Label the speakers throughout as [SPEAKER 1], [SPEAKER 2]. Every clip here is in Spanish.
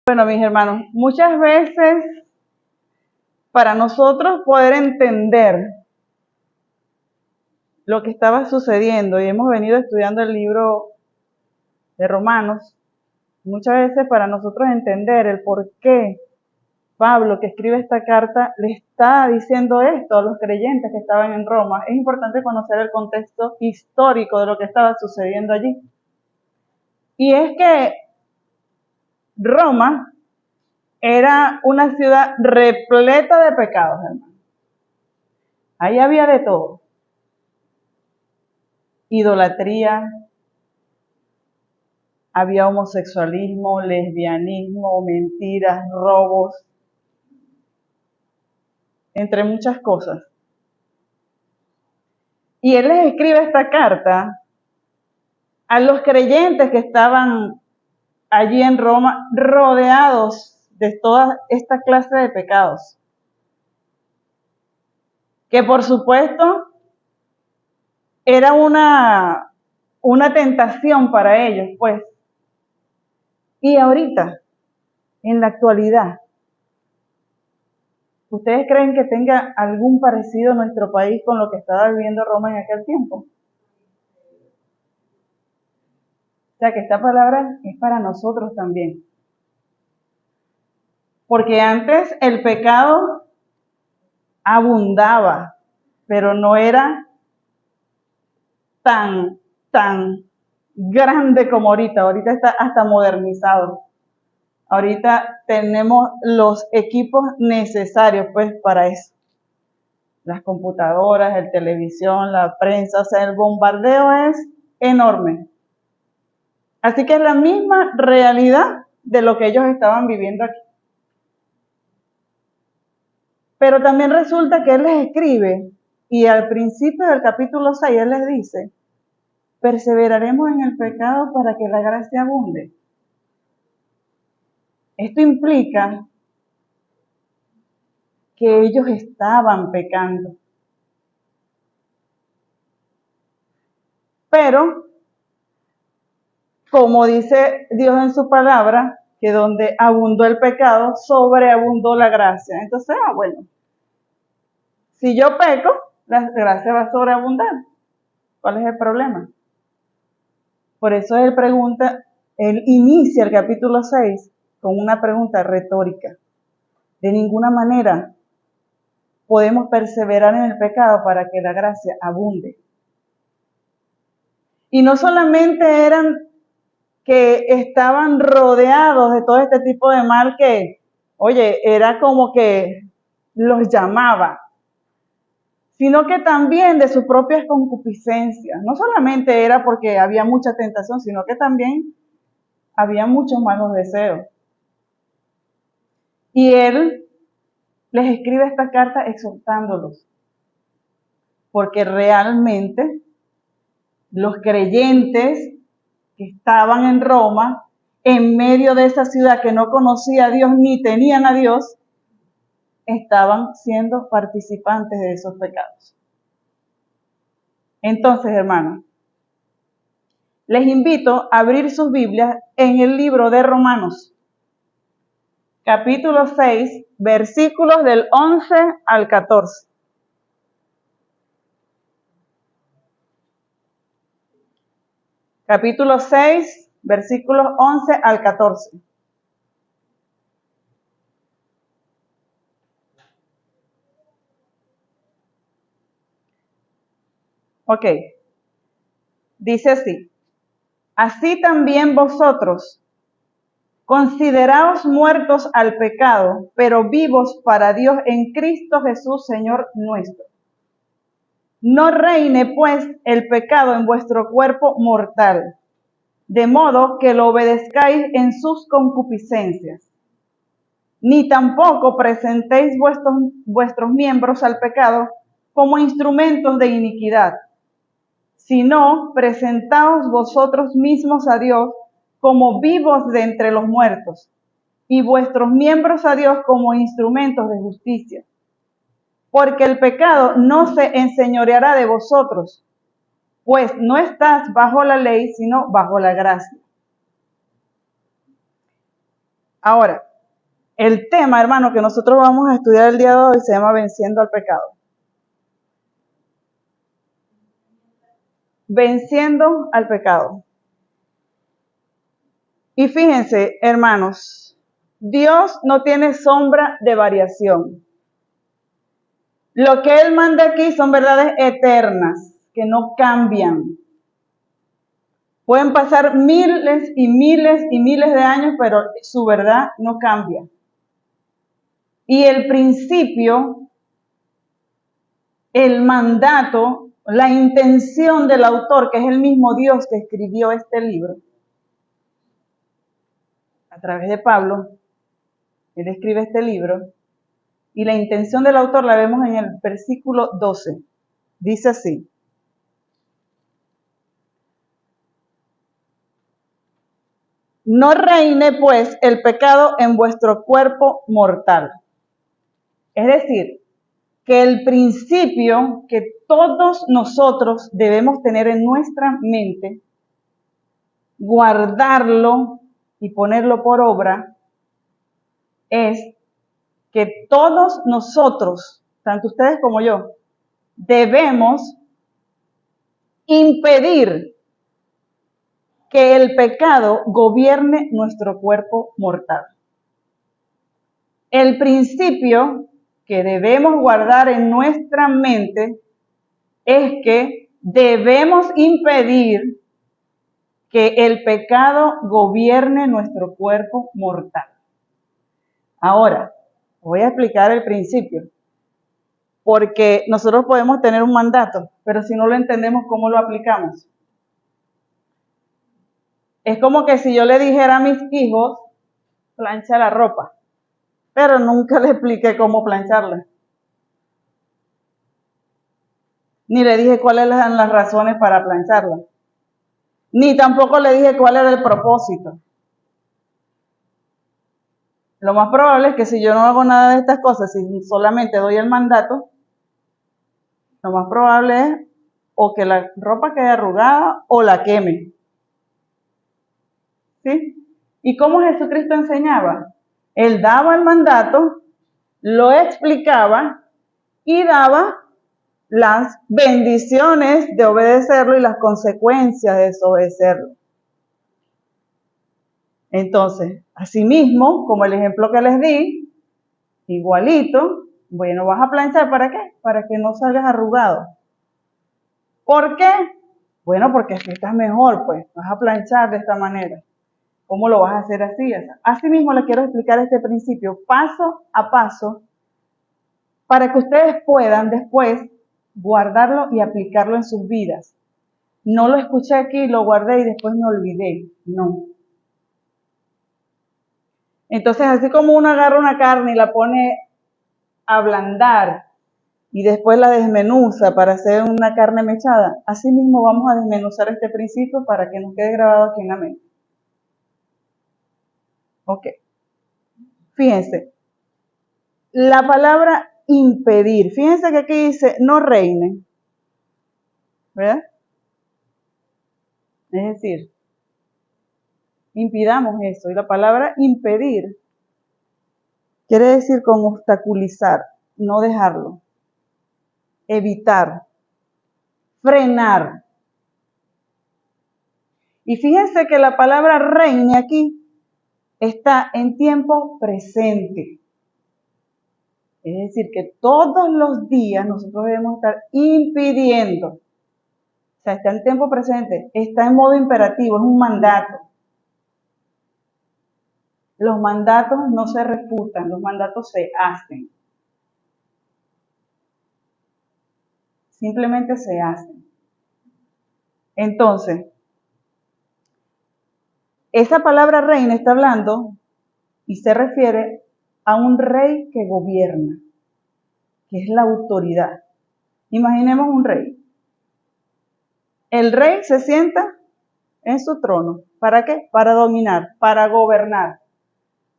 [SPEAKER 1] Bueno, mis hermanos, muchas veces para nosotros poder entender lo que estaba sucediendo, y hemos venido estudiando el libro de Romanos, muchas veces para nosotros entender el por qué Pablo, que escribe esta carta, le está diciendo esto a los creyentes que estaban en Roma, es importante conocer el contexto histórico de lo que estaba sucediendo allí. Y es que Roma era una ciudad repleta de pecados, hermano. Ahí había de todo. Idolatría, había homosexualismo, lesbianismo, mentiras, robos, entre muchas cosas. Y él les escribe esta carta a los creyentes que estaban allí en Roma, rodeados de toda esta clase de pecados. Que por supuesto era una tentación para ellos, pues. Y ahorita, en la actualidad, ¿ustedes creen que tenga algún parecido en nuestro país con lo que estaba viviendo Roma en aquel tiempo? O sea que esta palabra es para nosotros también. Porque antes el pecado abundaba, pero no era tan grande como ahorita. Ahorita está hasta modernizado. Ahorita tenemos los equipos necesarios pues para eso. Las computadoras, el televisión, la prensa, o sea, el bombardeo es enorme. Así que es la misma realidad de lo que ellos estaban viviendo aquí. Pero también resulta que él les escribe, y al principio del capítulo 6 él les dice, perseveraremos en el pecado para que la gracia abunde. Esto implica que ellos estaban pecando. Pero, como dice Dios en su palabra, que donde abundó el pecado, sobreabundó la gracia. Entonces, bueno, si yo peco, la gracia va a sobreabundar. ¿Cuál es el problema? Por eso él inicia el capítulo 6 con una pregunta retórica. De ninguna manera podemos perseverar en el pecado para que la gracia abunde. Y no solamente eran que estaban rodeados de todo este tipo de mal que, oye, era como que los llamaba, sino que también de sus propias concupiscencias. No solamente era porque había mucha tentación, sino que también había muchos malos deseos. Y él les escribe esta carta exhortándolos, porque realmente los creyentes que estaban en Roma, en medio de esa ciudad que no conocía a Dios ni tenían a Dios, estaban siendo participantes de esos pecados. Entonces, hermanos, les invito a abrir sus Biblias en el libro de Romanos, capítulo 6, versículos del 11 al 14. Capítulo 6, versículos 11 al 14. Ok, dice así: así también vosotros, consideraos muertos al pecado, pero vivos para Dios en Cristo Jesús, Señor nuestro. No reine, pues, el pecado en vuestro cuerpo mortal, de modo que lo obedezcáis en sus concupiscencias. Ni tampoco presentéis vuestros miembros al pecado como instrumentos de iniquidad, sino presentaos vosotros mismos a Dios como vivos de entre los muertos, y vuestros miembros a Dios como instrumentos de justicia. Porque el pecado no se enseñoreará de vosotros, pues no estás bajo la ley, sino bajo la gracia. Ahora, el tema, hermano, que nosotros vamos a estudiar el día de hoy se llama Venciendo al pecado. Venciendo al pecado. Y fíjense, hermanos, Dios no tiene sombra de variación. Lo que Él manda aquí son verdades eternas, que no cambian. Pueden pasar miles y miles y miles de años, pero su verdad no cambia. Y el principio, el mandato, la intención del autor, que es el mismo Dios que escribió este libro, a través de Pablo, él escribe este libro, y la intención del autor la vemos en el versículo 12. Dice así: no reine pues el pecado en vuestro cuerpo mortal. Es decir, que el principio que todos nosotros debemos tener en nuestra mente, guardarlo y ponerlo por obra, es que todos nosotros, tanto ustedes como yo, debemos impedir que el pecado gobierne nuestro cuerpo mortal. El principio que debemos guardar en nuestra mente es que debemos impedir que el pecado gobierne nuestro cuerpo mortal. Ahora, voy a explicar el principio, porque nosotros podemos tener un mandato, pero si no lo entendemos, ¿cómo lo aplicamos? Es como que si yo le dijera a mis hijos, plancha la ropa, pero nunca le expliqué cómo plancharla. Ni le dije cuáles eran las razones para plancharla. Ni tampoco le dije cuál era el propósito. Lo más probable es que si yo no hago nada de estas cosas, si solamente doy el mandato, lo más probable es o que la ropa quede arrugada o la queme. ¿Sí? ¿Y cómo Jesucristo enseñaba? Él daba el mandato, lo explicaba y daba las bendiciones de obedecerlo y las consecuencias de desobedecerlo. Entonces, asimismo, como el ejemplo que les di, igualito, bueno, vas a planchar, ¿para qué? Para que no salgas arrugado. ¿Por qué? Bueno, porque así estás mejor, pues, vas a planchar de esta manera. ¿Cómo lo vas a hacer así? Asimismo, les quiero explicar este principio paso a paso para que ustedes puedan después guardarlo y aplicarlo en sus vidas. No lo escuché aquí, lo guardé y después me olvidé. No. Entonces, así como uno agarra una carne y la pone a ablandar y después la desmenuza para hacer una carne mechada, así mismo vamos a desmenuzar este principio para que nos quede grabado aquí en la mente. Ok. Fíjense, la palabra impedir, fíjense que aquí dice no reine, ¿verdad? Es decir, impidamos eso. Y la palabra impedir quiere decir con obstaculizar, no dejarlo, evitar, frenar. Y fíjense que la palabra reine aquí está en tiempo presente. Es decir, que todos los días nosotros debemos estar impidiendo. O sea, está en tiempo presente, está en modo imperativo, es un mandato. Los mandatos no se refutan, los mandatos se hacen. Simplemente se hacen. Entonces, esa palabra reina está hablando y se refiere a un rey que gobierna, que es la autoridad. Imaginemos un rey. El rey se sienta en su trono. ¿Para qué? Para dominar, para gobernar.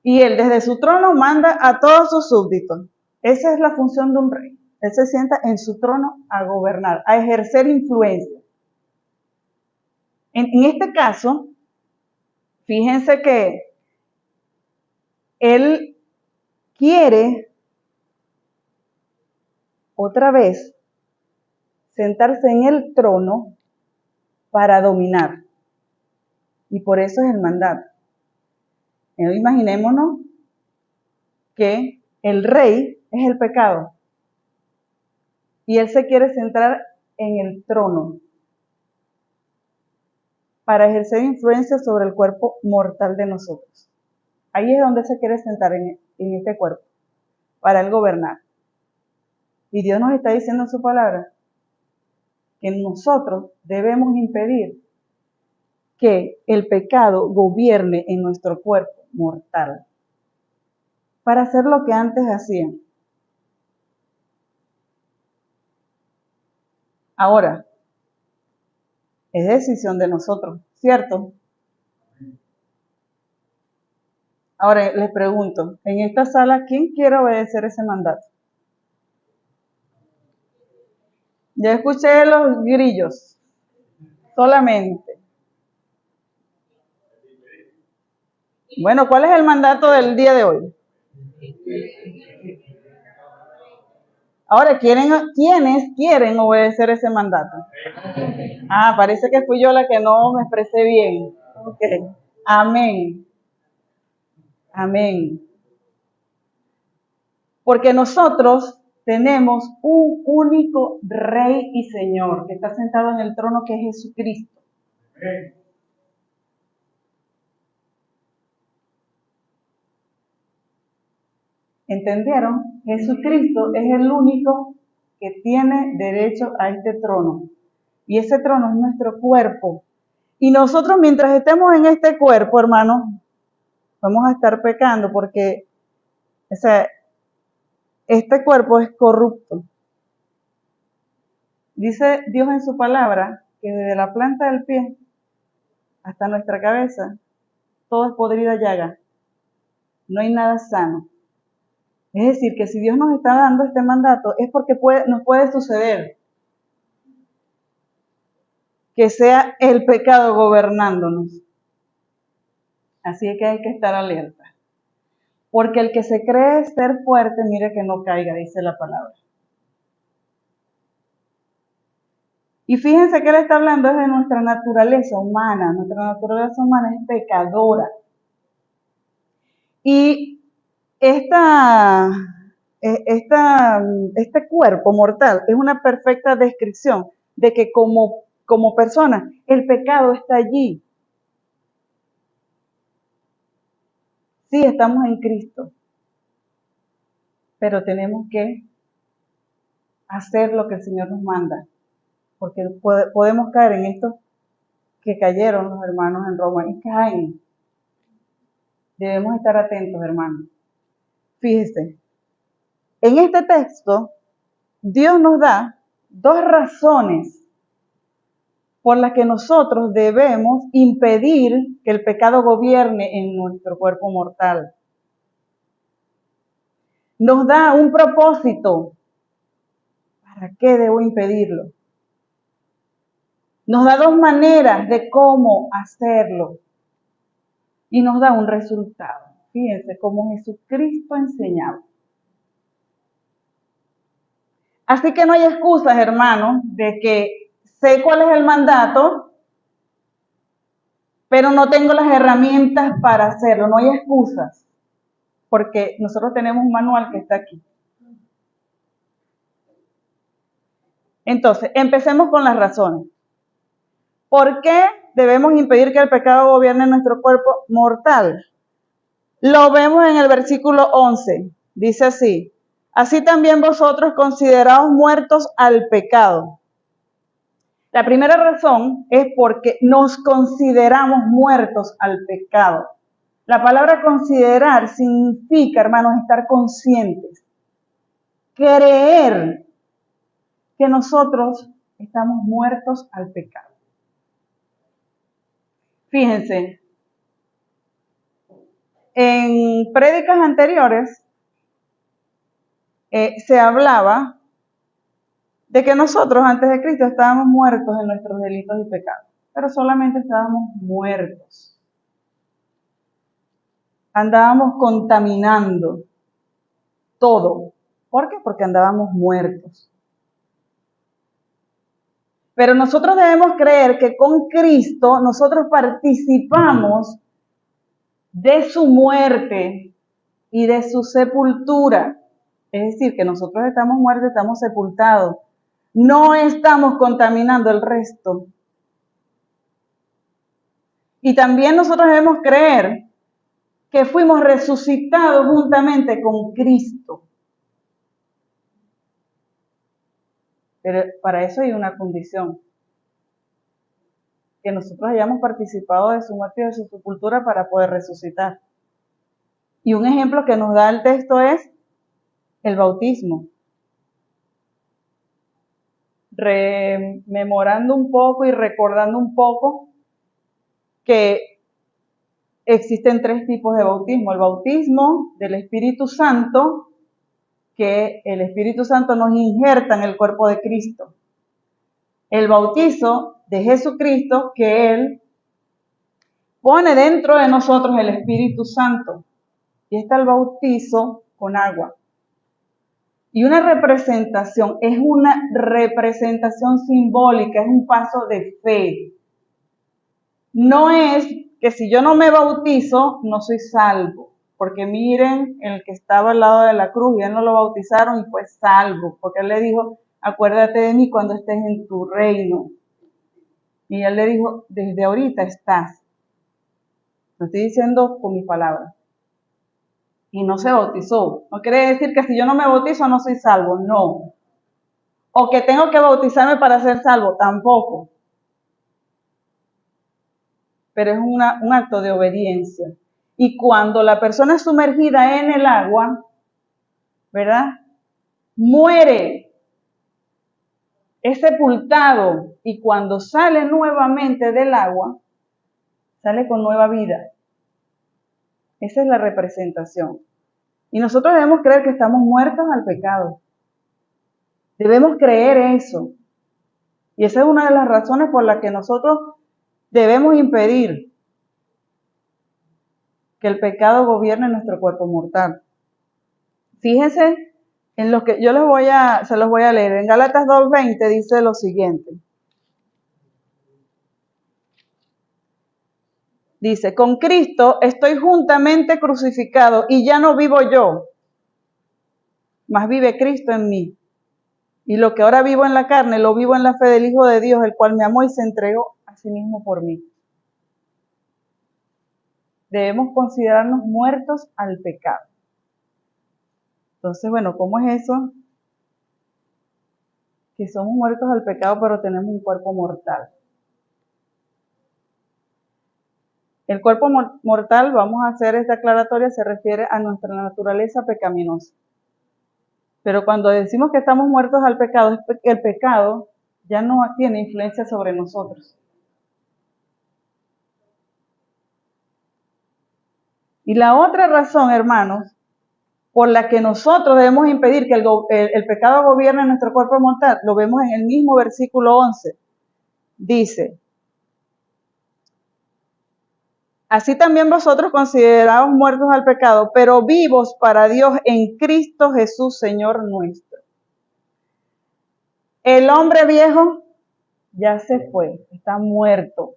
[SPEAKER 1] Y él desde su trono manda a todos sus súbditos. Esa es la función de un rey. Él se sienta en su trono a gobernar, a ejercer influencia. En este caso, fíjense que Él quiere otra vez sentarse en el trono para dominar. Y por eso es el mandato. Imaginémonos que el rey es el pecado y él se quiere sentar en el trono para ejercer influencia sobre el cuerpo mortal de nosotros. Ahí es donde se quiere sentar en este cuerpo, para él gobernar. Y Dios nos está diciendo en su palabra que nosotros debemos impedir que el pecado gobierne en nuestro cuerpo mortal para hacer lo que antes hacían. Ahora, es decisión de nosotros, ¿cierto? Ahora les pregunto, en esta sala, ¿quién quiere obedecer ese mandato? Ya escuché los grillos, solamente. Bueno, ¿cuál es el mandato del día de hoy? Ahora, ¿quiénes quieren obedecer ese mandato? Ah, parece que fui yo la que no me expresé bien. Okay. Amén. Amén. Porque nosotros tenemos un único Rey y Señor que está sentado en el trono, que es Jesucristo. ¿Entendieron? Jesucristo es el único que tiene derecho a este trono. Y ese trono es nuestro cuerpo. Y nosotros, mientras estemos en este cuerpo, hermanos, vamos a estar pecando porque este cuerpo es corrupto. Dice Dios en su palabra que desde la planta del pie hasta nuestra cabeza, todo es podrida llaga. No hay nada sano. Es decir, que si Dios nos está dando este mandato es porque nos puede suceder que sea el pecado gobernándonos. Así es que hay que estar alerta. Porque el que se cree ser fuerte, mire que no caiga, dice la palabra. Y fíjense que él está hablando de nuestra naturaleza humana. Nuestra naturaleza humana es pecadora. Y este cuerpo mortal es una perfecta descripción de que como persona, el pecado está allí. Sí, estamos en Cristo, pero tenemos que hacer lo que el Señor nos manda, porque podemos caer en esto que cayeron los hermanos en Roma y caen. Debemos estar atentos, hermanos. Fíjese, en este texto, Dios nos da dos razones por las que nosotros debemos impedir que el pecado gobierne en nuestro cuerpo mortal. Nos da un propósito. ¿Para qué debo impedirlo? Nos da dos maneras de cómo hacerlo. Y nos da un resultado. Fíjense, como Jesucristo enseñaba. Así que no hay excusas, hermanos, de que sé cuál es el mandato, pero no tengo las herramientas para hacerlo. No hay excusas, porque nosotros tenemos un manual que está aquí. Entonces, empecemos con las razones. ¿Por qué debemos impedir que el pecado gobierne nuestro cuerpo mortal? Lo vemos en el versículo 11. Dice así: así también vosotros consideraos muertos al pecado. La primera razón es porque nos consideramos muertos al pecado. La palabra considerar significa, hermanos, estar conscientes. Creer que nosotros estamos muertos al pecado. Fíjense, en prédicas anteriores se hablaba de que nosotros antes de Cristo estábamos muertos en nuestros delitos y pecados, pero solamente estábamos muertos. andábamos contaminando todo. ¿Por qué? Porque andábamos muertos. Pero nosotros debemos creer que con Cristo nosotros participamos de su muerte y de su sepultura. Es decir, que nosotros estamos muertos, estamos sepultados. No estamos contaminando el resto. Y también nosotros debemos creer que fuimos resucitados juntamente con Cristo. Pero para eso hay una condición. Que nosotros hayamos participado de su muerte y de su sepultura para poder resucitar. Y un ejemplo que nos da el texto es el bautismo. Rememorando un poco y recordando un poco que existen 3 tipos de bautismo. El bautismo del Espíritu Santo, que el Espíritu Santo nos injerta en el cuerpo de Cristo. El bautizo de Jesucristo, que Él pone dentro de nosotros el Espíritu Santo. Y está el bautizo con agua. Y una representación, es una representación simbólica, es un paso de fe. No es que si yo no me bautizo, no soy salvo. Porque miren, el que estaba al lado de la cruz, y él no lo bautizaron y fue salvo. Porque él le dijo, acuérdate de mí cuando estés en tu reino. Y él le dijo, desde ahorita estás. Lo estoy diciendo con mis palabras. Y no se bautizó. No quiere decir que si yo no me bautizo no soy salvo, no. O que tengo que bautizarme para ser salvo, tampoco. Pero es un acto de obediencia. Y cuando la persona es sumergida en el agua, ¿verdad? Muere, es sepultado y cuando sale nuevamente del agua, sale con nueva vida. Esa es la representación. Y nosotros debemos creer que estamos muertos al pecado. Debemos creer eso. Y esa es una de las razones por las que nosotros debemos impedir que el pecado gobierne nuestro cuerpo mortal. Fíjense en lo que yo se los voy a leer. En Gálatas 2:20 dice lo siguiente. Dice, con Cristo estoy juntamente crucificado y ya no vivo yo, mas vive Cristo en mí. Y lo que ahora vivo en la carne, lo vivo en la fe del Hijo de Dios, el cual me amó y se entregó a sí mismo por mí. Debemos considerarnos muertos al pecado. Entonces, bueno, ¿cómo es eso? Que somos muertos al pecado, pero tenemos un cuerpo mortal. El cuerpo mortal, vamos a hacer esta aclaratoria, se refiere a nuestra naturaleza pecaminosa. Pero cuando decimos que estamos muertos al pecado, es que el pecado ya no tiene influencia sobre nosotros. Y la otra razón, hermanos, por la que nosotros debemos impedir que el pecado gobierne nuestro cuerpo mortal, lo vemos en el mismo versículo 11. Dice, así también vosotros consideraos muertos al pecado, pero vivos para Dios en Cristo Jesús, Señor nuestro. El hombre viejo ya se fue, está muerto.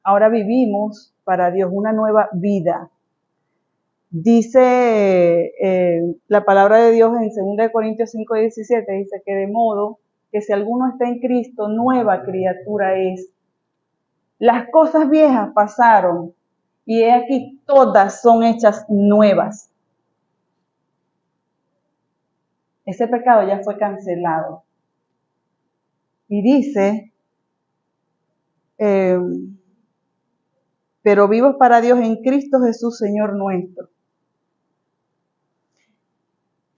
[SPEAKER 1] Ahora vivimos para Dios una nueva vida. Dice la palabra de Dios en 2 Corintios 5:17, dice que de modo que si alguno está en Cristo, nueva criatura es. Las cosas viejas pasaron y he aquí todas son hechas nuevas. Ese pecado ya fue cancelado. Y dice, pero vivos para Dios en Cristo Jesús, Señor nuestro.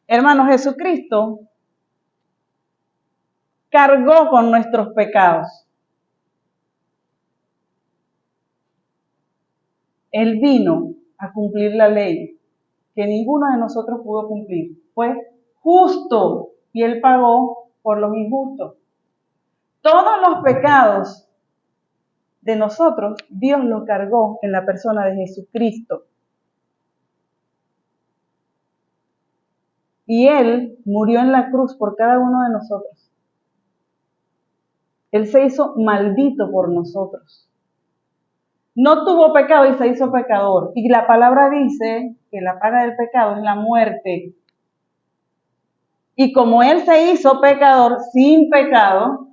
[SPEAKER 1] Hermanos, Jesucristo cargó con nuestros pecados. Él vino a cumplir la ley que ninguno de nosotros pudo cumplir. Fue justo y Él pagó por los injustos. Todos los pecados de nosotros, Dios lo cargó en la persona de Jesucristo. Y Él murió en la cruz por cada uno de nosotros. Él se hizo maldito por nosotros. No tuvo pecado y se hizo pecador. Y la palabra dice que la paga del pecado es la muerte. Y como Él se hizo pecador sin pecado,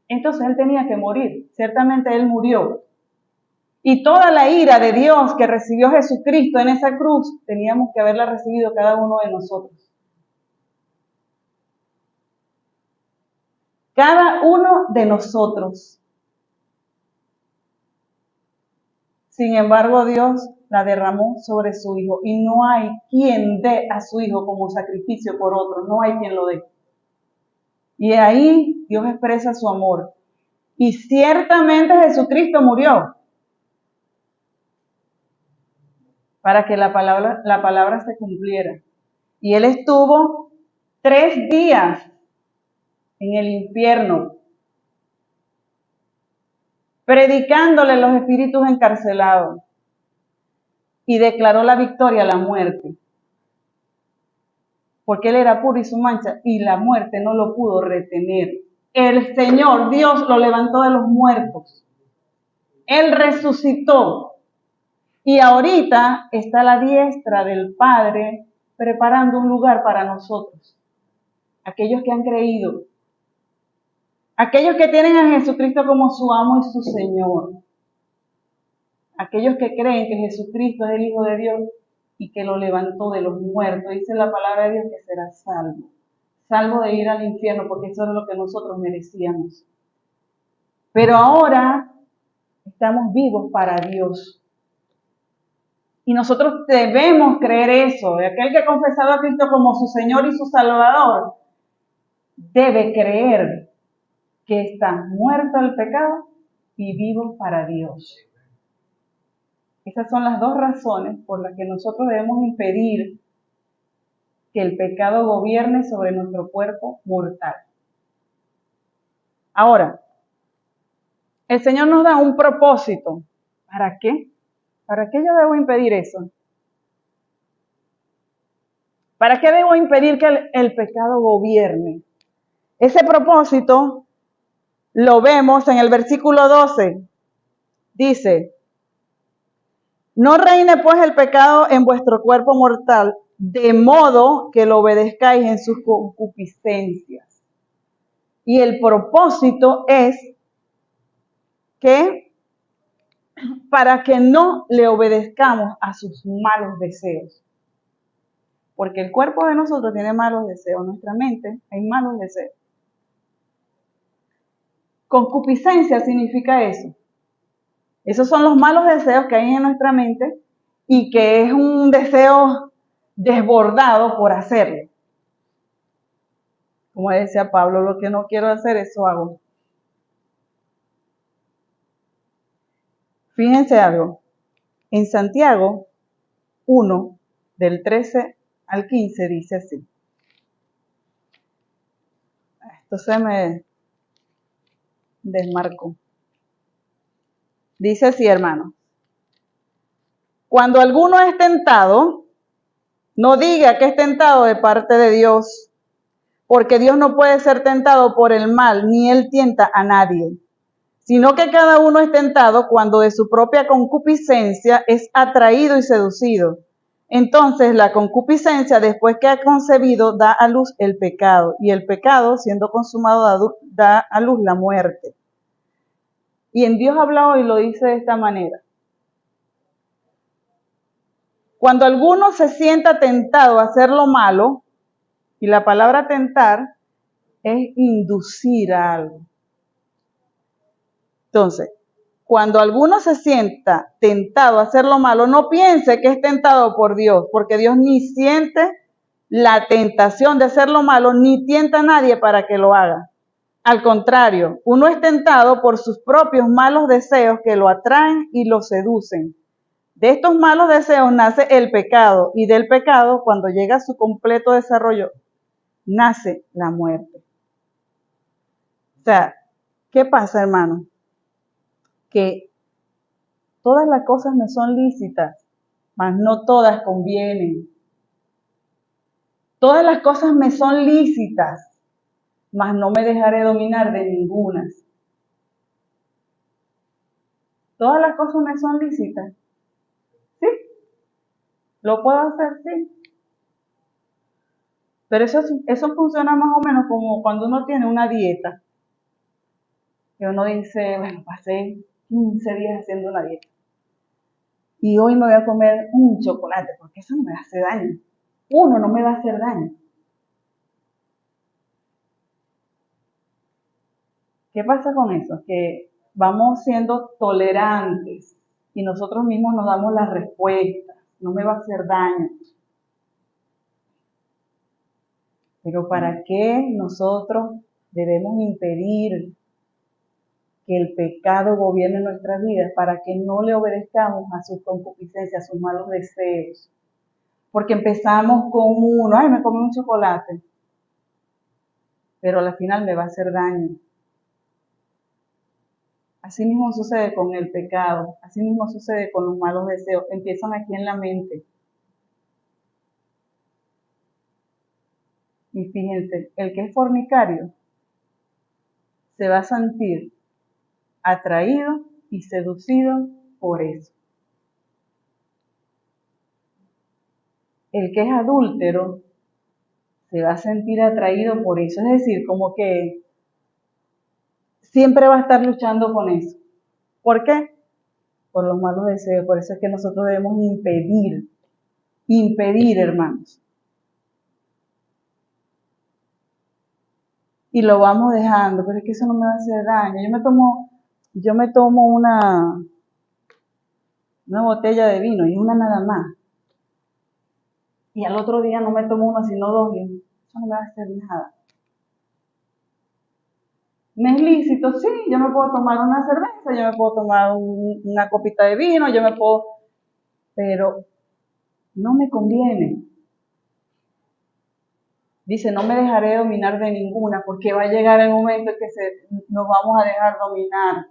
[SPEAKER 1] entonces Él tenía que morir. Ciertamente Él murió. Y toda la ira de Dios que recibió Jesucristo en esa cruz, teníamos que haberla recibido cada uno de nosotros. Cada uno de nosotros. Sin embargo, Dios la derramó sobre su Hijo. Y no hay quien dé a su Hijo como sacrificio por otro. No hay quien lo dé. Y ahí Dios expresa su amor. Y ciertamente Jesucristo murió para que la palabra se cumpliera. Y Él estuvo 3 días en el infierno, predicándole a los espíritus encarcelados, y declaró la victoria a la muerte, porque Él era puro y su mancha, y la muerte no lo pudo retener. El Señor, Dios, lo levantó de los muertos. Él resucitó, y ahorita está a la diestra del Padre, preparando un lugar para nosotros, aquellos que han creído, aquellos que tienen a Jesucristo como su amo y su Señor, aquellos que creen que Jesucristo es el Hijo de Dios y que lo levantó de los muertos. Dice la palabra de Dios que será salvo, salvo de ir al infierno, porque eso es lo que nosotros merecíamos. Pero ahora estamos vivos para Dios. Y nosotros debemos creer eso. Aquel que ha confesado a Cristo como su Señor y su Salvador debe creer que está muerto al pecado y vivo para Dios. Esas son las 2 razones por las que nosotros debemos impedir que el pecado gobierne sobre nuestro cuerpo mortal. Ahora, el Señor nos da un propósito. ¿Para qué? ¿Para qué yo debo impedir eso? ¿Para qué debo impedir que el pecado gobierne? Ese propósito lo vemos en el versículo 12. Dice: no reine pues el pecado en vuestro cuerpo mortal, de modo que lo obedezcáis en sus concupiscencias. Y el propósito es que para que no le obedezcamos a sus malos deseos. Porque el cuerpo de nosotros tiene malos deseos, nuestra mente hay malos deseos. Concupiscencia significa eso. Esos son los malos deseos que hay en nuestra mente y que es un deseo desbordado por hacerlo. Como decía Pablo, lo que no quiero hacer, eso hago. Fíjense algo. En Santiago 1, del 13 al 15, dice así. Esto se me desmarcó. Dice así, hermano. Cuando alguno es tentado, no diga que es tentado de parte de Dios, porque Dios no puede ser tentado por el mal, ni Él tienta a nadie, sino que cada uno es tentado cuando de su propia concupiscencia es atraído y seducido. Entonces la concupiscencia, después que ha concebido, da a luz el pecado, y el pecado, siendo consumado, da a luz la muerte. Y en Dios habla hoy lo dice de esta manera. Cuando alguno se sienta tentado a hacer lo malo, y la palabra tentar es inducir a algo. Entonces, cuando alguno se sienta tentado a hacer lo malo, no piense que es tentado por Dios, porque Dios ni siente la tentación de hacer lo malo, ni tienta a nadie para que lo haga. Al contrario, uno es tentado por sus propios malos deseos que lo atraen y lo seducen. De estos malos deseos nace el pecado, y del pecado, cuando llega a su completo desarrollo, nace la muerte. O sea, ¿qué pasa, hermano? que todas las cosas me son lícitas, mas no todas convienen. Todas las cosas me son lícitas, mas no me dejaré dominar de ninguna. Todas las cosas me son lícitas. ¿Sí? ¿Lo puedo hacer? Sí. Pero eso funciona más o menos como cuando uno tiene una dieta. Que uno dice, bueno, pasé 15 días haciendo una dieta. Y hoy me voy a comer un chocolate, porque eso no me hace daño. Uno no me va a hacer daño. ¿Qué pasa con eso? Que vamos siendo tolerantes y nosotros mismos nos damos las respuestas. No me va a hacer daño. Pero ¿para qué nosotros debemos impedir que el pecado gobierne nuestras vidas? Para que no le obedezcamos a sus concupiscencias, a sus malos deseos. Porque empezamos con uno, ay, me comí un chocolate, pero al final me va a hacer daño. Así mismo sucede con el pecado, así mismo sucede con los malos deseos, empiezan aquí en la mente. Y fíjense, el que es fornicario se va a sentir atraído y seducido por eso. El que es adúltero se va a sentir atraído por eso. Es decir, como que siempre va a estar luchando con eso. ¿Por qué? Por los malos deseos. Por eso es que nosotros debemos impedir, hermanos. Y lo vamos dejando, pero es que eso no me va a hacer daño. Yo me tomo una botella de vino y una nada más. Y al otro día no me tomo una sino dos y eso no me va a hacer nada. ¿Me es lícito? Sí, yo me puedo tomar una cerveza, yo me puedo tomar una copita de vino, pero no me conviene. Dice, no me dejaré dominar de ninguna, porque va a llegar el momento en que nos vamos a dejar dominar.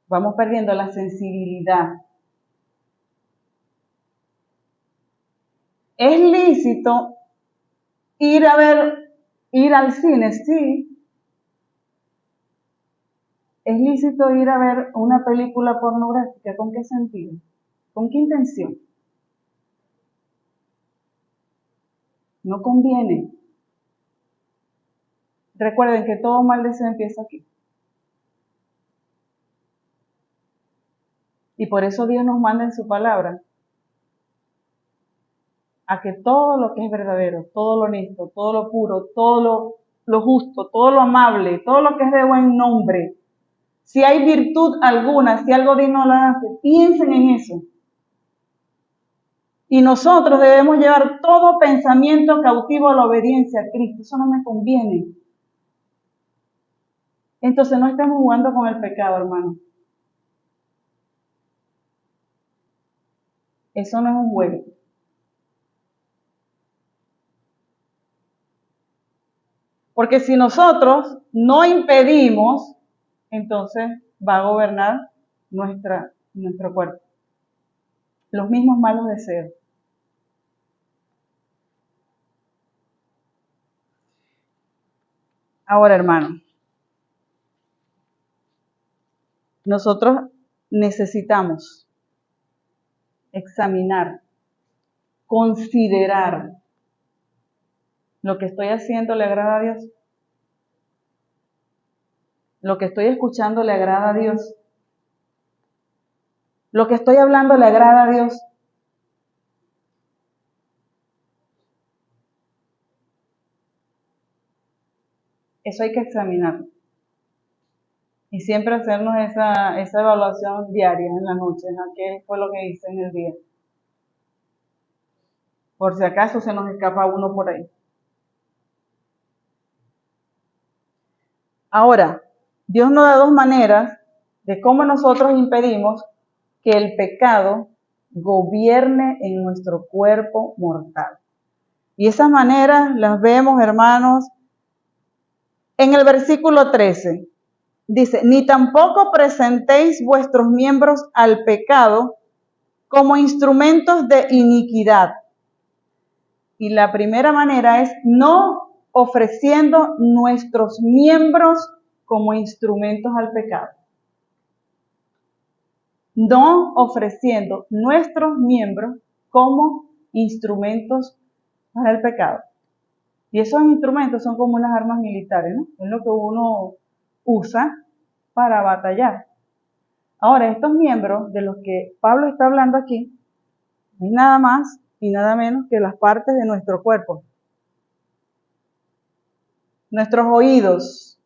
[SPEAKER 1] Vamos perdiendo la sensibilidad. ¿Es lícito ir al cine? Sí. ¿Es lícito ir a ver una película pornográfica? ¿Con qué sentido? ¿Con qué intención? No conviene. Recuerden que todo mal deseo empieza aquí. Y por eso Dios nos manda en su palabra a que todo lo que es verdadero, todo lo honesto, todo lo puro, todo lo justo, todo lo amable, todo lo que es de buen nombre, si hay virtud alguna, si algo digno lo hace, piensen en eso. Y nosotros debemos llevar todo pensamiento cautivo a la obediencia a Cristo. Eso no me conviene. Entonces no estemos jugando con el pecado, hermano. Eso no es un juego. Porque si nosotros no impedimos, entonces va a gobernar nuestro cuerpo. Los mismos malos deseos. Ahora, hermano, nosotros necesitamos examinar, considerar, ¿lo que estoy haciendo le agrada a Dios? ¿Lo que estoy escuchando le agrada a Dios? ¿Lo que estoy hablando le agrada a Dios? Eso hay que examinarlo. Y siempre hacernos esa evaluación diaria en la noche, ¿no? ¿Qué fue lo que hice en el día? Por si acaso se nos escapa uno por ahí. Ahora, Dios nos da dos maneras de cómo nosotros impedimos que el pecado gobierne en nuestro cuerpo mortal. Y esas maneras las vemos, hermanos, en el versículo 13. Dice, ni tampoco presentéis vuestros miembros al pecado como instrumentos de iniquidad. Y la primera manera es no ofreciendo nuestros miembros como instrumentos al pecado. No ofreciendo nuestros miembros como instrumentos para el pecado. Y esos instrumentos son como unas armas militares, ¿no? Es lo que uno usa para batallar. Ahora, estos miembros de los que Pablo está hablando aquí, no es nada más y nada menos que las partes de nuestro cuerpo. Nuestros oídos,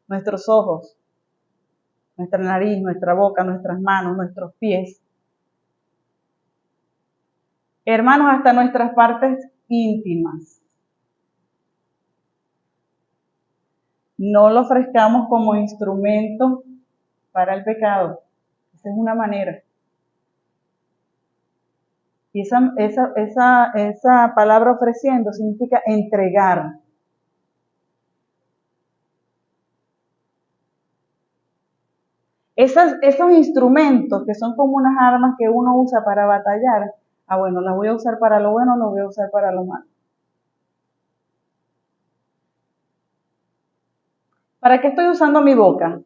[SPEAKER 1] nuestros ojos, nuestra nariz, nuestra boca, nuestras manos, nuestros pies. Hermanos, hasta nuestras partes íntimas. No lo ofrezcamos como instrumento para el pecado. Esa es una manera. Y esa palabra ofreciendo significa entregar. Esos instrumentos que son como unas armas que uno usa para batallar, bueno, las voy a usar para lo bueno, las voy a usar para lo malo. ¿Para qué estoy usando mi boca?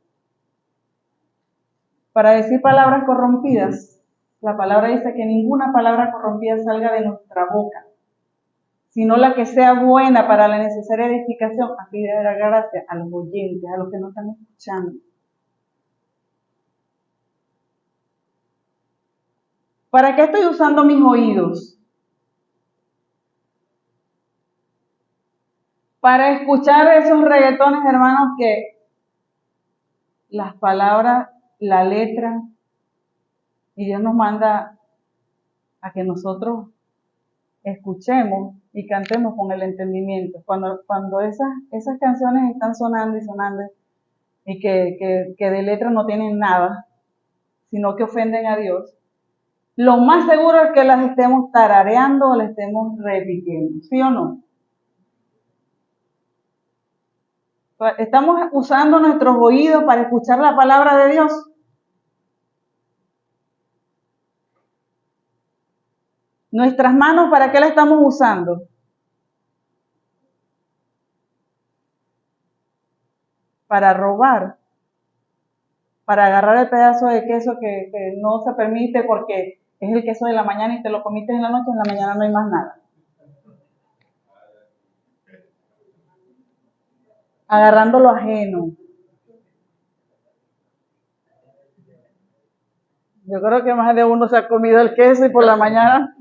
[SPEAKER 1] Para decir palabras corrompidas. La palabra dice que ninguna palabra corrompida salga de nuestra boca, sino la que sea buena para la necesaria edificación, a fin de dar gracia a los oyentes, a los que no están escuchando. ¿Para qué estoy usando mis oídos? Para escuchar esos reggaetones, hermanos, que las palabras, la letra, y Dios nos manda a que nosotros escuchemos y cantemos con el entendimiento. Cuando esas canciones están sonando y sonando, y que de letra no tienen nada, sino que ofenden a Dios, lo más seguro es que las estemos tarareando o las estemos repitiendo, ¿sí o no? Estamos usando nuestros oídos para escuchar la palabra de Dios. Nuestras manos, ¿para qué las estamos usando? Para robar, para agarrar el pedazo de queso que no se permite porque es el queso de la mañana y te lo comiste en la noche, en la mañana no hay más nada. Agarrando lo ajeno. Yo creo que más de uno se ha comido el queso y por la mañana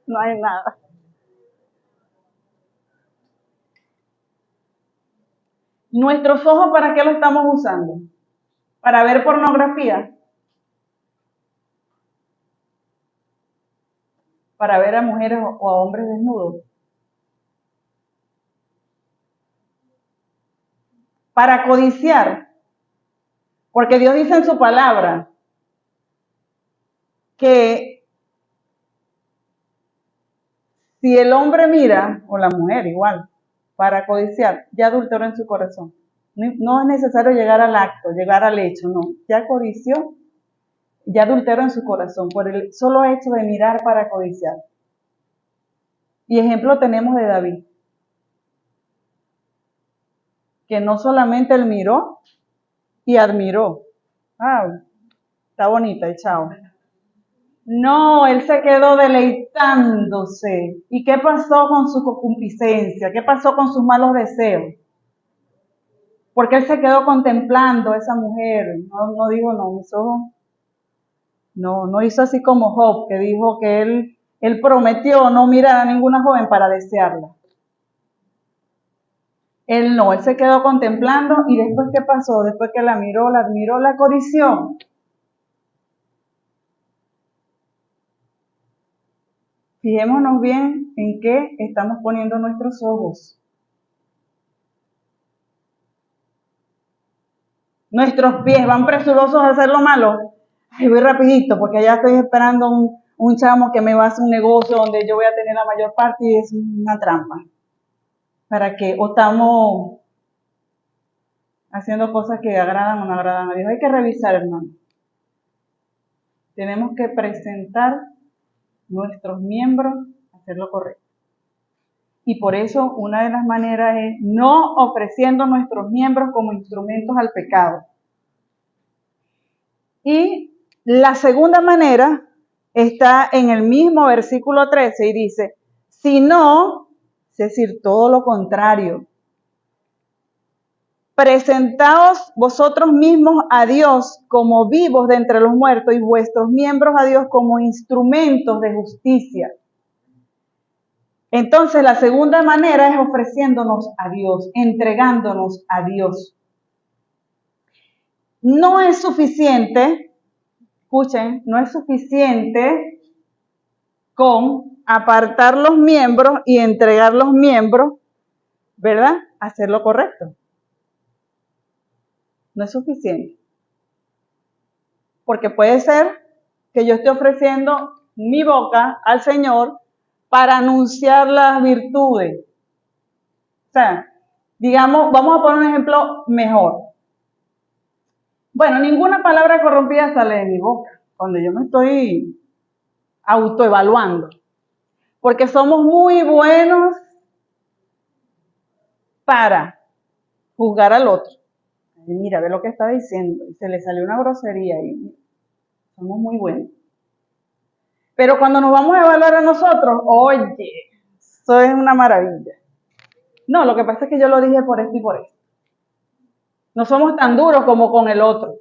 [SPEAKER 1] no hay nada. ¿Nuestros ojos para qué lo estamos usando? ¿Para ver pornografía? ¿Para ver a mujeres o a hombres desnudos? ¿Para codiciar? Porque Dios dice en su palabra que si el hombre mira, o la mujer igual, para codiciar, ya adulteró en su corazón. No es necesario llegar al acto, llegar al hecho, no. Ya codició, ya adulteró en su corazón por el solo hecho de mirar para codiciar. Y ejemplo tenemos de David, que no solamente él miró y admiró. Está bonita y chao. No, él se quedó deleitándose. ¿Y qué pasó con su concupiscencia? ¿Qué pasó con sus malos deseos? Porque él se quedó contemplando a esa mujer. No dijo, no, mis ojos. No hizo así como Job, que dijo que él prometió no mirar a ninguna joven para desearla. Él no, él se quedó contemplando y después ¿qué pasó? Después que la miró, la admiró, la codició. Fijémonos bien en qué estamos poniendo nuestros ojos. Nuestros pies van presurosos a hacer lo malo. Ay, voy rapidito porque allá estoy esperando un chamo que me va a hacer un negocio donde yo voy a tener la mayor parte y es una trampa. ¿Para qué? O estamos haciendo cosas que agradan o no agradan a Dios. Hay que revisar, hermano. Tenemos que presentar nuestros miembros a hacer lo correcto. Y por eso una de las maneras es no ofreciendo nuestros miembros como instrumentos al pecado. Y la segunda manera está en el mismo versículo 13 y dice, sino, es decir, todo lo contrario. Presentaos vosotros mismos a Dios como vivos de entre los muertos y vuestros miembros a Dios como instrumentos de justicia. Entonces, la segunda manera es ofreciéndonos a Dios, entregándonos a Dios. No es suficiente, escuchen, no es suficiente con apartar los miembros y entregar los miembros, ¿verdad? Hacer lo correcto. No es suficiente. Porque puede ser que yo esté ofreciendo mi boca al Señor para anunciar las virtudes. O sea, digamos, vamos a poner un ejemplo mejor. Bueno, ninguna palabra corrompida sale de mi boca cuando yo me estoy autoevaluando. Porque somos muy buenos para juzgar al otro. Y mira, ve lo que está diciendo. Y se le salió una grosería y somos muy buenos. Pero cuando nos vamos a evaluar a nosotros, oye, eso es una maravilla. No, lo que pasa es que yo lo dije por esto y por esto. No somos tan duros como con el otro.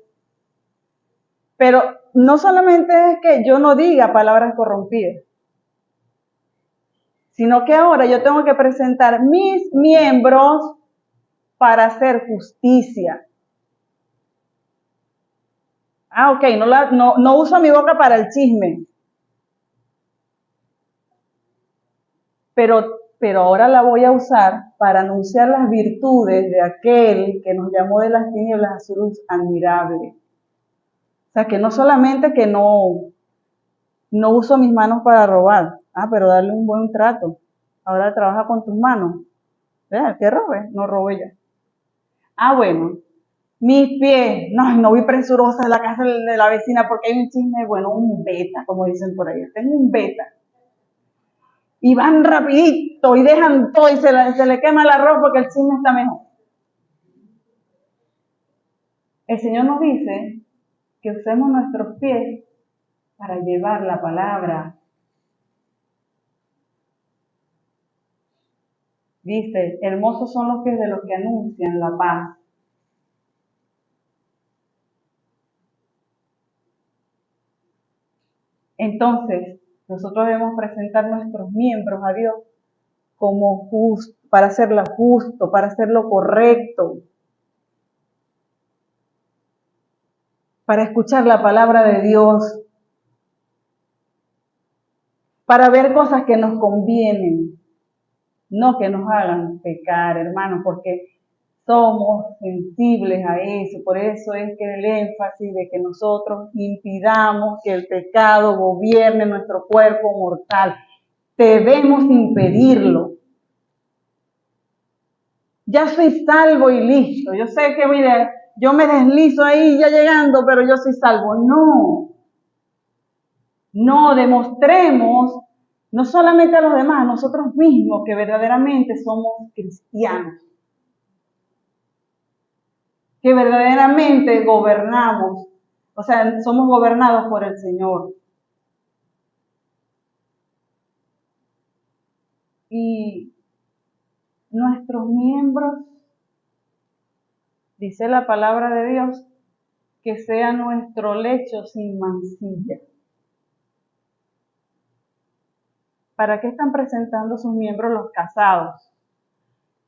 [SPEAKER 1] Pero no solamente es que yo no diga palabras corrompidas, sino que ahora yo tengo que presentar mis miembros para hacer justicia. Ok, no uso mi boca para el chisme. Pero ahora la voy a usar para anunciar las virtudes de aquel que nos llamó de las tinieblas a su luz admirable. O sea, que no solamente que no uso mis manos para robar, pero darle un buen trato. Ahora trabaja con tus manos. ¿Verdad? Que robe, no robe ya. Bueno, mis pies, no voy presurosa a la casa de la vecina porque hay un chisme, bueno, un beta, como dicen por ahí. Tengo un beta. Y van rapidito y dejan todo y se le quema el arroz porque el chisme está mejor. El Señor nos dice que usemos nuestros pies para llevar la palabra. Dice, hermosos son los pies de los que anuncian la paz. Entonces, nosotros debemos presentar nuestros miembros a Dios como justo, para hacerlo justo, para hacerlo correcto, para escuchar la palabra de Dios, para ver cosas que nos convienen, no que nos hagan pecar, hermanos, porque somos sensibles a eso. Por eso es que el énfasis de que nosotros impidamos que el pecado gobierne nuestro cuerpo mortal. Debemos impedirlo. Ya soy salvo y listo. Yo sé que yo me deslizo ahí ya llegando, pero yo soy salvo. No, demostremos, no solamente a los demás, a nosotros mismos, que verdaderamente somos cristianos. Que verdaderamente gobernamos, o sea, somos gobernados por el Señor. Y nuestros miembros, dice la palabra de Dios, que sea nuestro lecho sin mancilla. ¿Para qué están presentando sus miembros los casados?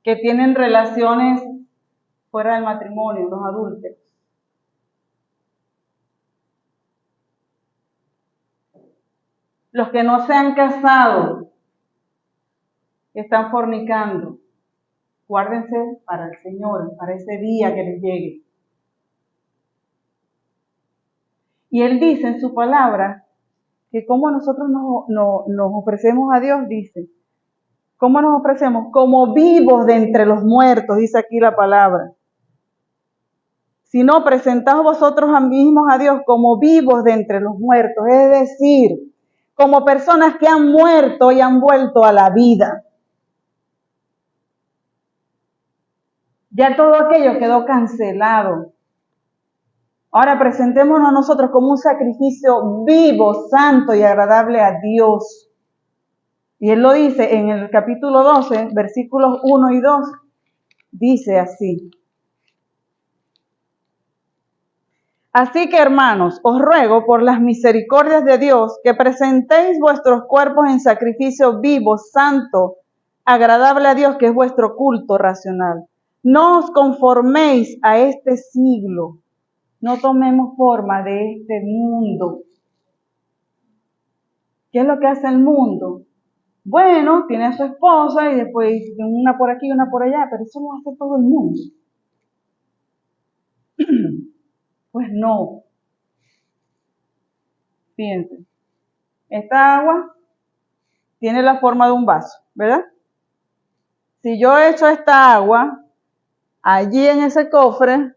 [SPEAKER 1] Que tienen relaciones fuera del matrimonio, los adúlteros. Los que no se han casado, que están fornicando, guárdense para el Señor, para ese día que les llegue. Y Él dice en su palabra que como nosotros nos ofrecemos a Dios, dice, ¿cómo nos ofrecemos? Como vivos de entre los muertos, dice aquí la palabra. sino presentaos vosotros mismos a Dios como vivos de entre los muertos, es decir, como personas que han muerto y han vuelto a la vida. Ya todo aquello quedó cancelado. Ahora presentémonos a nosotros como un sacrificio vivo, santo y agradable a Dios. Y Él lo dice en el capítulo 12, versículos 1 y 2, dice así. Así que, hermanos, os ruego por las misericordias de Dios que presentéis vuestros cuerpos en sacrificio vivo, santo, agradable a Dios, que es vuestro culto racional. No os conforméis a este siglo, no tomemos forma de este mundo. ¿Qué es lo que hace el mundo? Bueno, tiene a su esposa y después una por aquí y una por allá, pero eso lo hace todo el mundo. Pues no. Fíjense, esta agua tiene la forma de un vaso, ¿verdad? Si yo echo esta agua allí en ese cofre,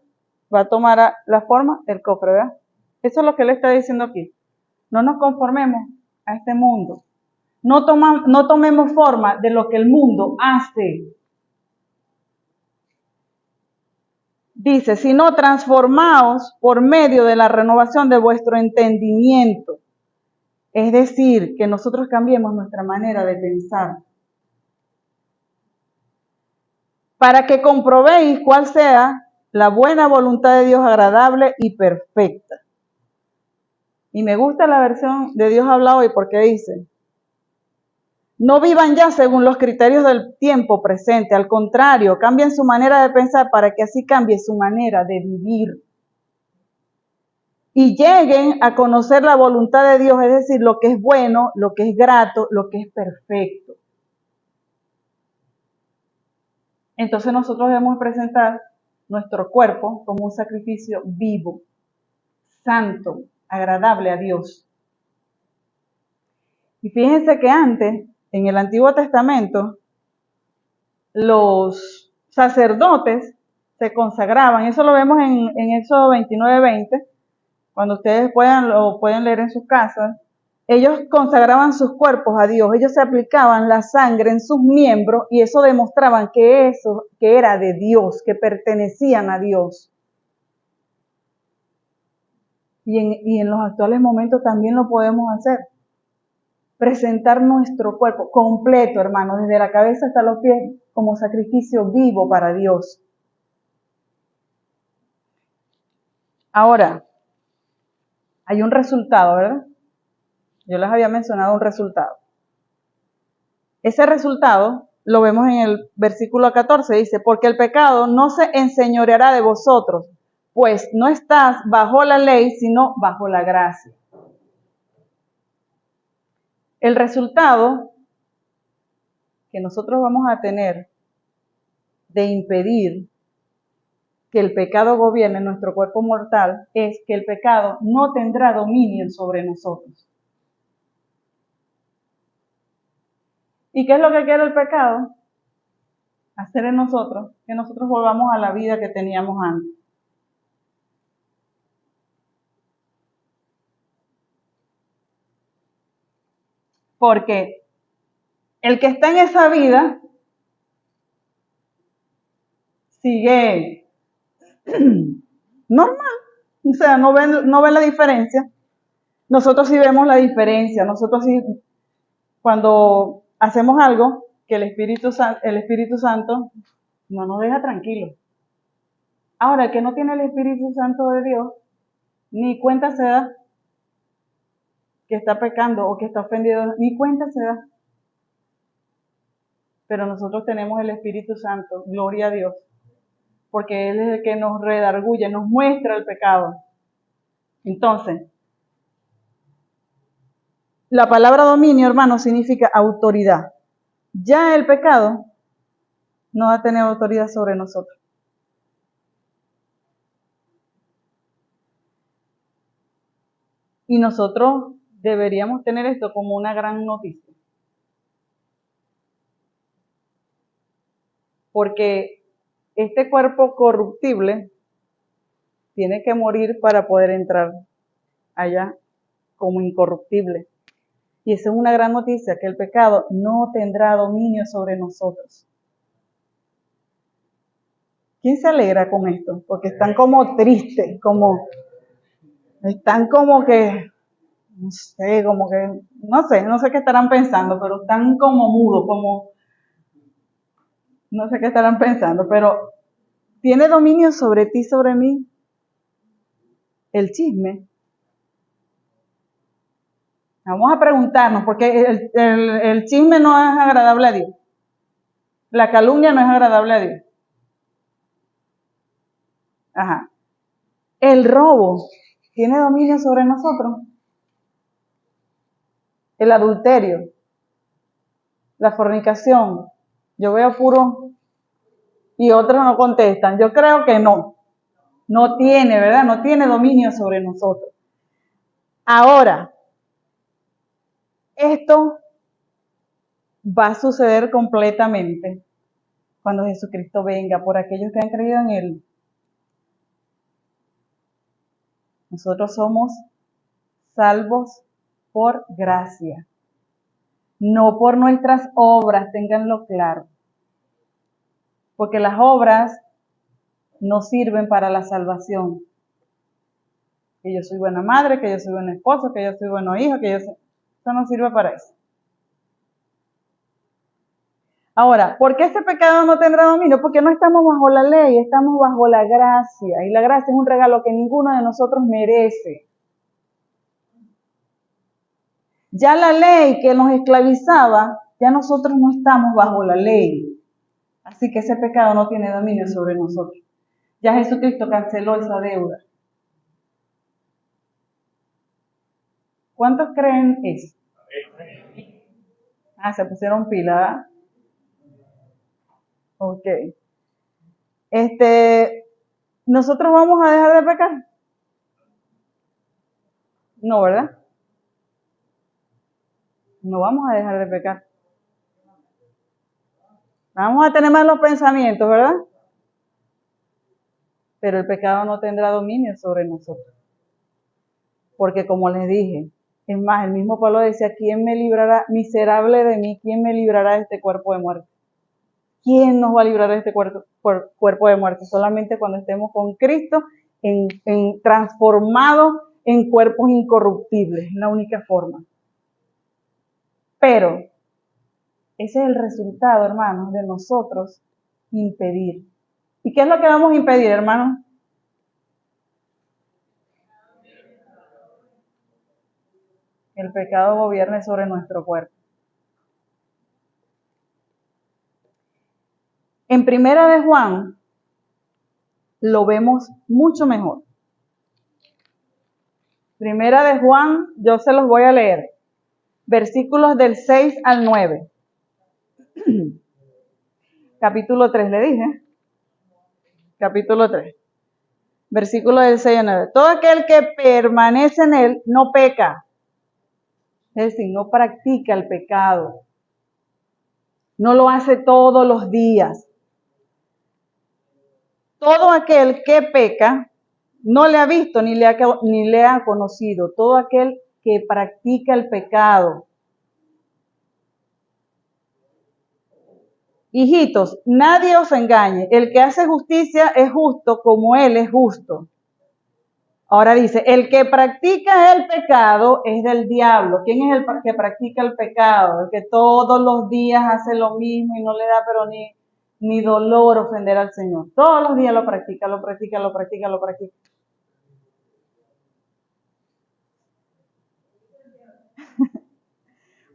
[SPEAKER 1] va a tomar la forma del cofre, ¿verdad? Eso es lo que él está diciendo aquí. No nos conformemos a este mundo. No tomemos forma de lo que el mundo hace. Dice, sino transformaos por medio de la renovación de vuestro entendimiento. Es decir, que nosotros cambiemos nuestra manera de pensar. Para que comprobéis cuál sea la buena voluntad de Dios agradable y perfecta. Y me gusta la versión de Dios habla hoy porque dice, no vivan ya según los criterios del tiempo presente, al contrario, cambien su manera de pensar para que así cambie su manera de vivir. Y lleguen a conocer la voluntad de Dios, es decir, lo que es bueno, lo que es grato, lo que es perfecto. Entonces nosotros debemos presentar nuestro cuerpo como un sacrificio vivo, santo, agradable a Dios. Y fíjense que antes, en el Antiguo Testamento, los sacerdotes se consagraban, eso lo vemos en Éxodo 29:20, cuando ustedes lo pueden leer en sus casas. Ellos consagraban sus cuerpos a Dios, ellos se aplicaban la sangre en sus miembros y eso demostraban que era de Dios, que pertenecían a Dios. Y en los actuales momentos también lo podemos hacer. Presentar nuestro cuerpo completo, hermano, desde la cabeza hasta los pies, como sacrificio vivo para Dios. Ahora, hay un resultado, ¿verdad? Yo les había mencionado un resultado. Ese resultado lo vemos en el versículo 14, dice, porque el pecado no se enseñoreará de vosotros, pues no estás bajo la ley, sino bajo la gracia. El resultado que nosotros vamos a tener de impedir que el pecado gobierne nuestro cuerpo mortal es que el pecado no tendrá dominio sobre nosotros. ¿Y qué es lo que quiere el pecado? Hacer en nosotros que nosotros volvamos a la vida que teníamos antes. Porque el que está en esa vida sigue normal, o sea, no ven la diferencia. Nosotros sí vemos la diferencia, nosotros sí, cuando hacemos algo que el Espíritu Santo no nos deja tranquilos. Ahora, el que no tiene el Espíritu Santo de Dios, ni cuenta se da que está pecando o que está ofendido, ni cuenta se da. Pero nosotros tenemos el Espíritu Santo, gloria a Dios, porque Él es el que nos redarguye, nos muestra el pecado. Entonces, la palabra dominio, hermano, significa autoridad. Ya el pecado no va a tener autoridad sobre nosotros. Y nosotros deberíamos tener esto como una gran noticia. Porque este cuerpo corruptible tiene que morir para poder entrar allá como incorruptible. Y esa es una gran noticia, que el pecado no tendrá dominio sobre nosotros. ¿Quién se alegra con esto? Porque están como tristes, están como que, no sé qué estarán pensando, pero están como mudos, no sé qué estarán pensando, pero ¿tiene dominio sobre ti, sobre mí? El chisme. Vamos a preguntarnos, porque el chisme no es agradable a Dios. La calumnia no es agradable a Dios. Ajá. El robo tiene dominio sobre nosotros. El adulterio, la fornicación. Yo veo puro y otros no contestan. Yo creo que no. No tiene, ¿verdad? No tiene dominio sobre nosotros. Ahora, esto va a suceder completamente cuando Jesucristo venga por aquellos que han creído en Él. Nosotros somos salvos por gracia, no por nuestras obras, ténganlo claro. Porque las obras no sirven para la salvación. Que yo soy buena madre, que yo soy buen esposo, que yo soy buen hijo, eso no sirve para eso. Ahora, ¿por qué ese pecado no tendrá dominio? Porque no estamos bajo la ley, estamos bajo la gracia. Y la gracia es un regalo que ninguno de nosotros merece. Ya la ley que nos esclavizaba, ya nosotros no estamos bajo la ley. Así que ese pecado no tiene dominio sobre nosotros. Ya Jesucristo canceló esa deuda. ¿Cuántos creen eso? Se pusieron pila, ¿verdad? Ok. ¿Nosotros vamos a dejar de pecar? No, ¿verdad? No vamos a dejar de pecar. Vamos a tener malos pensamientos, ¿verdad? Pero el pecado no tendrá dominio sobre nosotros. Porque como les dije, es más, el mismo Pablo decía, ¿quién me librará, miserable de mí, quién me librará de este cuerpo de muerte? ¿Quién nos va a librar de este cuerpo de muerte? Solamente cuando estemos con Cristo, transformados en cuerpos incorruptibles, es la única forma. Pero ese es el resultado, hermanos, de nosotros impedir. ¿Y qué es lo que vamos a impedir, hermanos? Que el pecado gobierne sobre nuestro cuerpo. En Primera de Juan lo vemos mucho mejor. Primera de Juan, yo se los voy a leer. Versículos del 6 al 9. Capítulo 3, le dije. Capítulo 3. Versículo del 6 al 9. Todo aquel que permanece en él no peca. Es decir, no practica el pecado. No lo hace todos los días. Todo aquel que peca no le ha visto ni le ha conocido. Todo aquel que practica el pecado. Hijitos, nadie os engañe. El que hace justicia es justo como él es justo. Ahora dice, el que practica el pecado es del diablo. ¿Quién es el que practica el pecado? El que todos los días hace lo mismo y no le da pero ni dolor ofender al Señor. Todos los días lo practica.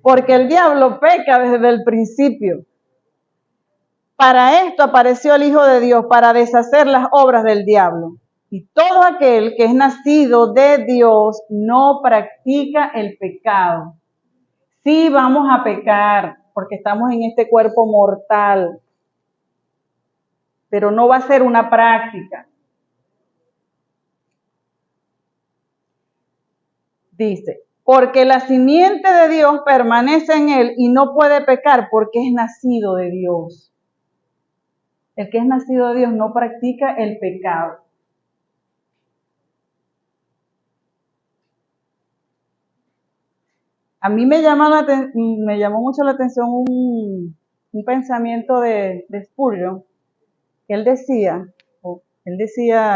[SPEAKER 1] Porque el diablo peca desde el principio. Para esto apareció el Hijo de Dios, para deshacer las obras del diablo. Y todo aquel que es nacido de Dios no practica el pecado. Sí vamos a pecar, porque estamos en este cuerpo mortal, pero no va a ser una práctica. Dice, porque la simiente de Dios permanece en él y no puede pecar porque es nacido de Dios. El que es nacido de Dios no practica el pecado. A mí me llamó mucho la atención un pensamiento de Spurgeon, que él decía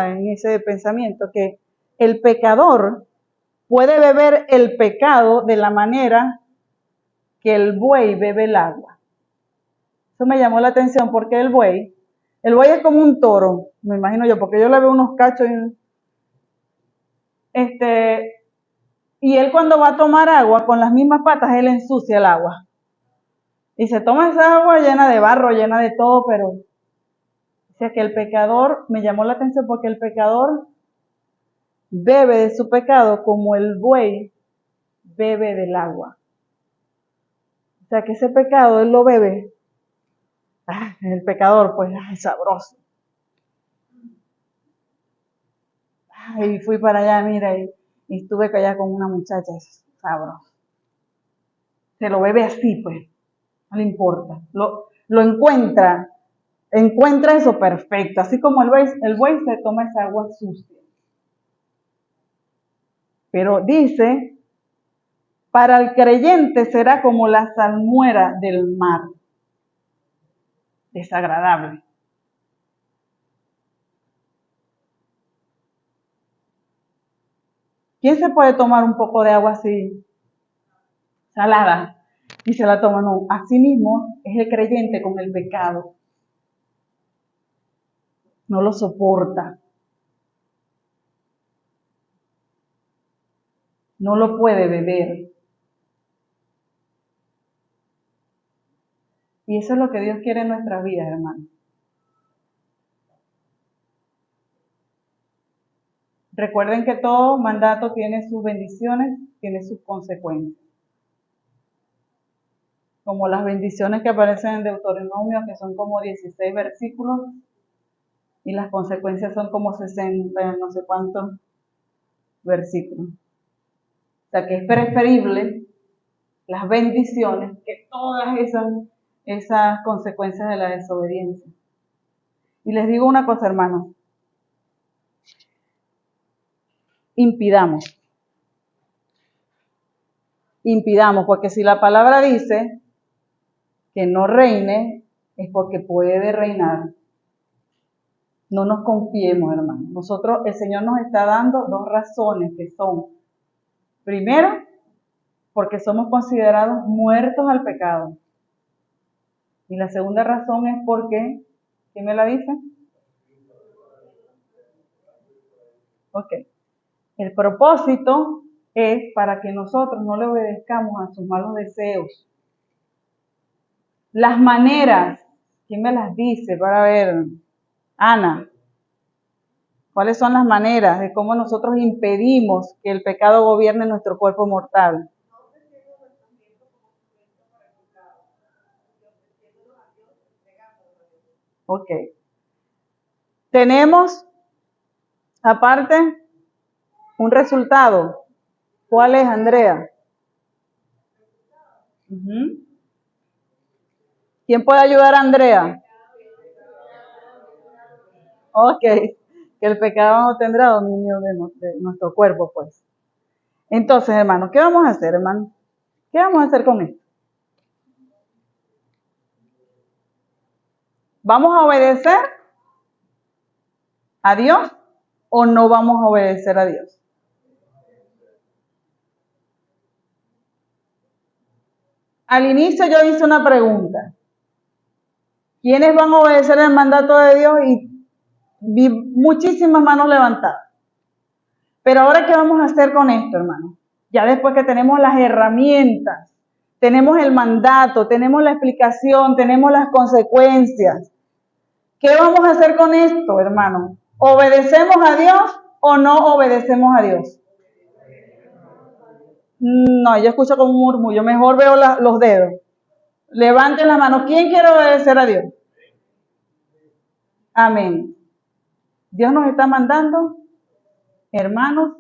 [SPEAKER 1] en ese pensamiento que el pecador puede beber el pecado de la manera que el buey bebe el agua. Eso me llamó la atención porque el buey es como un toro, me imagino yo, porque yo le veo unos cachos y él cuando va a tomar agua con las mismas patas, él ensucia el agua. Y se toma esa agua llena de barro, llena de todo, pero o sea que el pecador, me llamó la atención porque el pecador bebe de su pecado como el buey bebe del agua. O sea que ese pecado él lo bebe. El pecador, pues, sabroso. Y fui para allá, mira, y estuve allá con una muchacha, sabroso. Se lo bebe así, pues, no le importa. Lo encuentra eso perfecto, así como el buey se toma esa agua sucia. Pero dice, para el creyente será como la salmuera del mar, desagradable. ¿Quién se puede tomar un poco de agua así salada y se la toma? No, así mismo es el creyente con el pecado. No lo soporta. No lo puede beber. Y eso es lo que Dios quiere en nuestras vidas, hermanos. Recuerden que todo mandato tiene sus bendiciones, tiene sus consecuencias. Como las bendiciones que aparecen en Deuteronomio, que son como 16 versículos, y las consecuencias son como 60, no sé cuántos versículos. O sea que es preferible las bendiciones que todas esas consecuencias de la desobediencia. Y les digo una cosa, hermanos, impidamos, porque si la palabra dice que no reine, es porque puede reinar. No nos confiemos, hermanos. El Señor nos está dando dos razones que son, primero, porque somos considerados muertos al pecado. Y la segunda razón es porque, ¿quién me la dice? Ok. El propósito es para que nosotros no le obedezcamos a sus malos deseos. Las maneras, ¿quién me las dice? Para ver, Ana, ¿cuáles son las maneras de cómo nosotros impedimos que el pecado gobierne nuestro cuerpo mortal? Ok. Tenemos, aparte, un resultado. ¿Cuál es, Andrea? ¿Quién puede ayudar a Andrea? Ok, que el pecado no tendrá dominio de nuestro cuerpo, pues. Entonces, hermano, ¿qué vamos a hacer, hermano? ¿Qué vamos a hacer con esto? ¿Vamos a obedecer a Dios o no vamos a obedecer a Dios? Al inicio yo hice una pregunta. ¿Quiénes van a obedecer el mandato de Dios? Y vi muchísimas manos levantadas. Pero ahora, ¿qué vamos a hacer con esto, hermano? Ya después que tenemos las herramientas, tenemos el mandato, tenemos la explicación, tenemos las consecuencias. ¿Qué vamos a hacer con esto, hermano? ¿Obedecemos a Dios o no obedecemos a Dios? No, yo escucho como un murmullo, mejor veo los dedos. Levanten la mano. ¿Quién quiere obedecer a Dios? Amén. Dios nos está mandando, hermanos,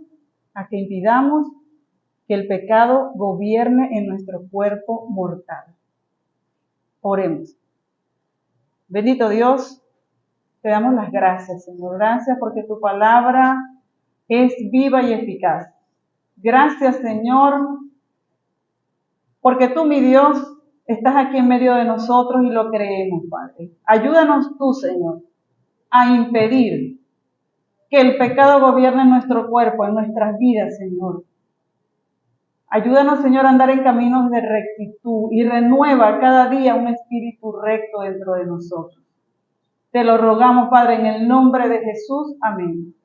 [SPEAKER 1] a que impidamos que el pecado gobierne en nuestro cuerpo mortal. Oremos. Bendito Dios, te damos las gracias, Señor. Gracias porque tu palabra es viva y eficaz. Gracias, Señor, porque tú, mi Dios, estás aquí en medio de nosotros y lo creemos, Padre. Ayúdanos tú, Señor, a impedir que el pecado gobierne nuestro cuerpo, en nuestras vidas, Señor. Ayúdanos, Señor, a andar en caminos de rectitud y renueva cada día un espíritu recto dentro de nosotros. Te lo rogamos, Padre, en el nombre de Jesús. Amén.